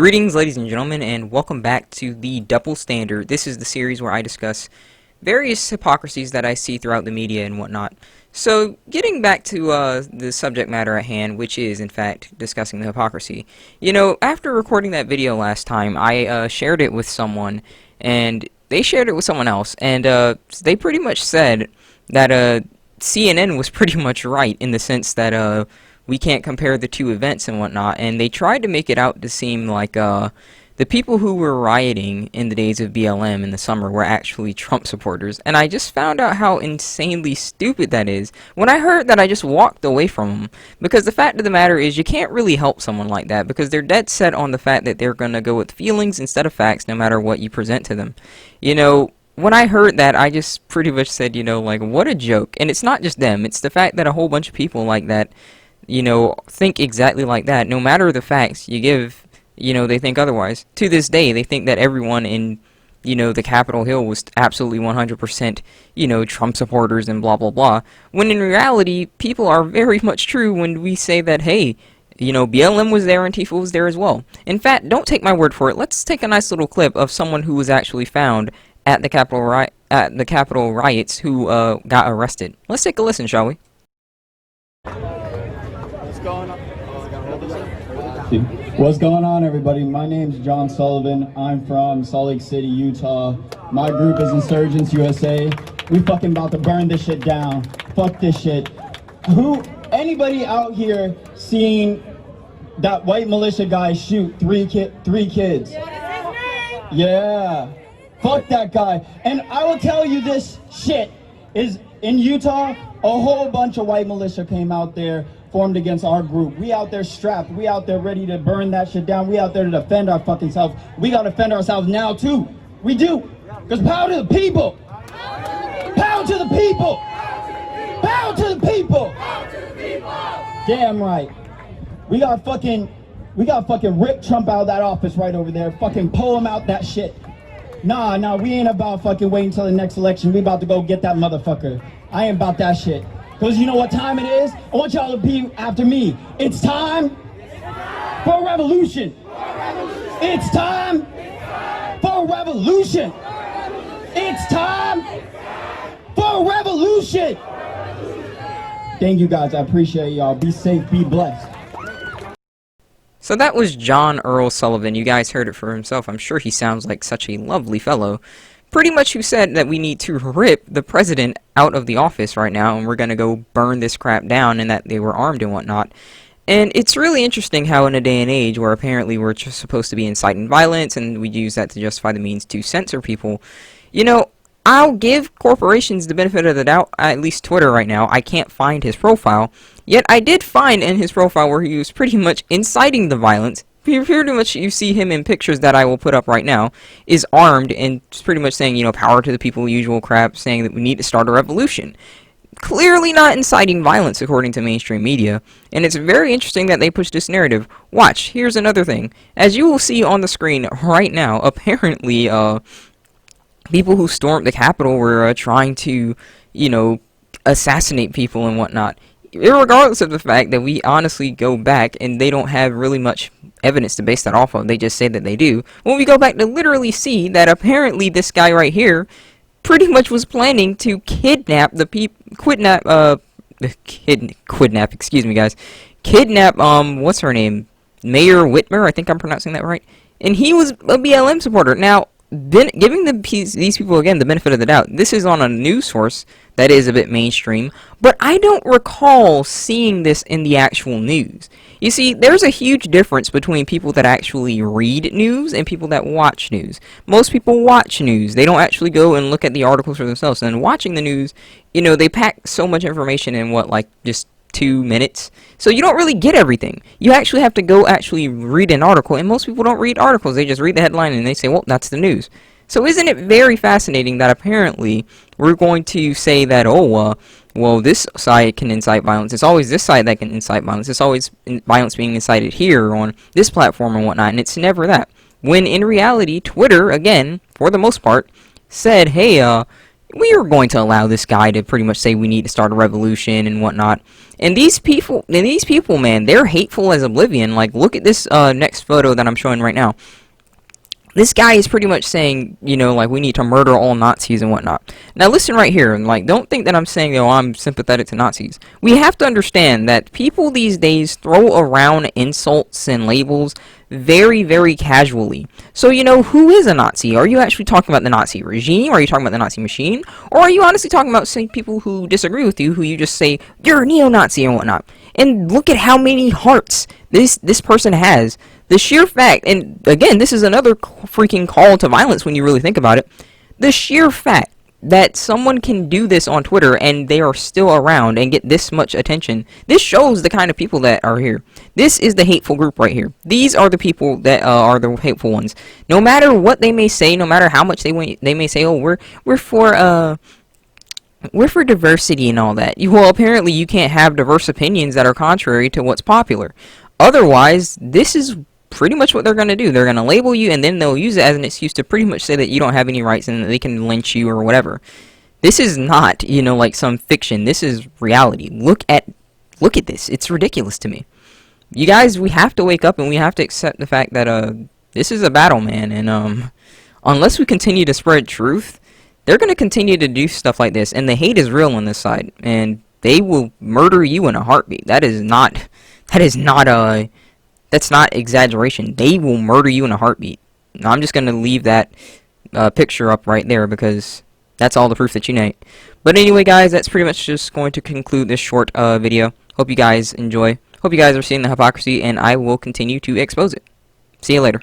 Greetings, ladies and gentlemen, and welcome back to the Double Standard. This is the series where I discuss various hypocrisies that I see throughout the media and whatnot. So, getting back to the subject matter at hand, which is, in fact, discussing the hypocrisy. You know, after recording that video last time, I shared it with someone, and they shared it with someone else, and they pretty much said that CNN was pretty much right in the sense that we can't compare the two events and whatnot, and they tried to make it out to seem like the people who were rioting in the days of BLM in the summer were actually Trump supporters, and I just found out how insanely stupid that is. When I heard that, I just walked away from them, because the fact of the matter is you can't really help someone like that, because they're dead set on the fact that they're gonna go with feelings instead of facts no matter what you present to them. You know, when I heard that, I just pretty much said, you know, like, what a joke. And it's not just them, it's the fact that a whole bunch of people like that, you know, think exactly like that. No matter the facts you give, you know, they think otherwise. To this day, they think that everyone in, you know, the Capitol Hill was absolutely 100%, you know, Trump supporters and blah, blah, blah. When in reality, people are very much true when we say that, hey, you know, BLM was there and Antifa was there as well. In fact, don't take my word for it. Let's take a nice little clip of someone who was actually found at the Capitol riots who got arrested. Let's take a listen, shall we? What's going on, everybody? My name's John Sullivan. I'm from Salt Lake City, Utah. My group is Insurgents USA. We fucking about to burn this shit down. Fuck this shit. Anybody out here seen that white militia guy shoot three kids? Yeah. Fuck that guy. And I will tell you this shit is in Utah, a whole bunch of white militia came out there, formed against our group. We out there strapped. We out there ready to burn that shit down. We out there to defend our fucking self. We gotta defend ourselves now too. We do. Because power to the people. Power to the people. Power to the people. Damn right. We got fucking rip Trump out of that office right over there. Fucking pull him out that shit. Nah, we ain't about fucking waiting until the next election. We about to go get that motherfucker. I ain't about that shit. Because you know what time it is? I want y'all to be after me. It's time for a revolution. It's time for a revolution. It's time for a revolution. Thank you guys. I appreciate y'all. Be safe. Be blessed. So that was John Earl Sullivan. You guys heard it for himself. I'm sure he sounds like such a lovely fellow. Pretty much who said that we need to rip the president out of the office right now and we're going to go burn this crap down, and that they were armed and whatnot. And it's really interesting how in a day and age where apparently we're just supposed to be inciting violence and we use that to justify the means to censor people, you know, I'll give corporations the benefit of the doubt, at least Twitter right now. I can't find his profile, yet I did find in his profile where he was pretty much inciting the violence. Pretty much you see him in pictures that I will put up right now, is armed and pretty much saying, you know, power to the people, usual crap, saying that we need to start a revolution. Clearly not inciting violence according to mainstream media, and it's very interesting that they push this narrative. Watch, here's another thing. As you will see on the screen right now, apparently, people who stormed the Capitol were trying to, you know, assassinate people and whatnot. Irregardless of the fact that we honestly go back and they don't have really much evidence to base that off of, they just say that they do. When we go back to literally see that apparently this guy right here pretty much was planning to kidnap the excuse me guys, kidnap, what's her name? Mayor Whitmer, I think I'm pronouncing that right. And he was a BLM supporter. Now, giving these people again the benefit of the doubt, this is on a news source that is a bit mainstream, but I don't recall seeing this in the actual news. You see, there's a huge difference between people that actually read news and people that watch news. Most people watch news. They don't actually go and look at the articles for themselves. And watching the news, you know, they pack so much information in what, like, just 2 minutes, so you don't really get everything. You actually have to go actually read an article, and most people don't read articles. They just read the headline and they say, well, that's the news. So isn't it very fascinating that apparently we're going to say that, oh, well, this side can incite violence. It's always this side that can incite violence. It's always violence being incited here on this platform and whatnot, and it's never that. When in reality, Twitter, again, for the most part, said, hey, we are going to allow this guy to pretty much say we need to start a revolution and whatnot. And these people, man, they're hateful as oblivion. Like, look at this next photo that I'm showing right now. This guy is pretty much saying, you know, like, we need to murder all Nazis and whatnot. Now, listen right here, and, like, don't think that I'm saying, oh, I'm sympathetic to Nazis. We have to understand that people these days throw around insults and labels very, very casually. So, you know, who is a Nazi? Are you actually talking about the Nazi regime? Are you talking about the Nazi machine? Or are you honestly talking about, say, people who disagree with you, who you just say, you're a neo-Nazi and whatnot? And look at how many hearts this person has. The sheer fact, and again, this is another freaking call to violence when you really think about it. The sheer fact that someone can do this on Twitter and they are still around and get this much attention, this shows the kind of people that are here. This is the hateful group right here. These are the people that are the hateful ones. No matter what they may say, no matter how much they may say, oh, we're for diversity and all that. Well, apparently you can't have diverse opinions that are contrary to what's popular. Otherwise, this is pretty much what they're going to do. They're going to label you, and then they'll use it as an excuse to pretty much say that you don't have any rights and that they can lynch you or whatever. This is not, you know, like some fiction. This is reality. Look at this. It's ridiculous to me. You guys, we have to wake up and we have to accept the fact that this is a battle, man, and unless we continue to spread truth, they're going to continue to do stuff like this, and the hate is real on this side, and they will murder you in a heartbeat. That's not exaggeration. They will murder you in a heartbeat. Now, I'm just going to leave that picture up right there because that's all the proof that you need. But anyway, guys, that's pretty much just going to conclude this short video. Hope you guys enjoy. Hope you guys are seeing the hypocrisy, and I will continue to expose it. See you later.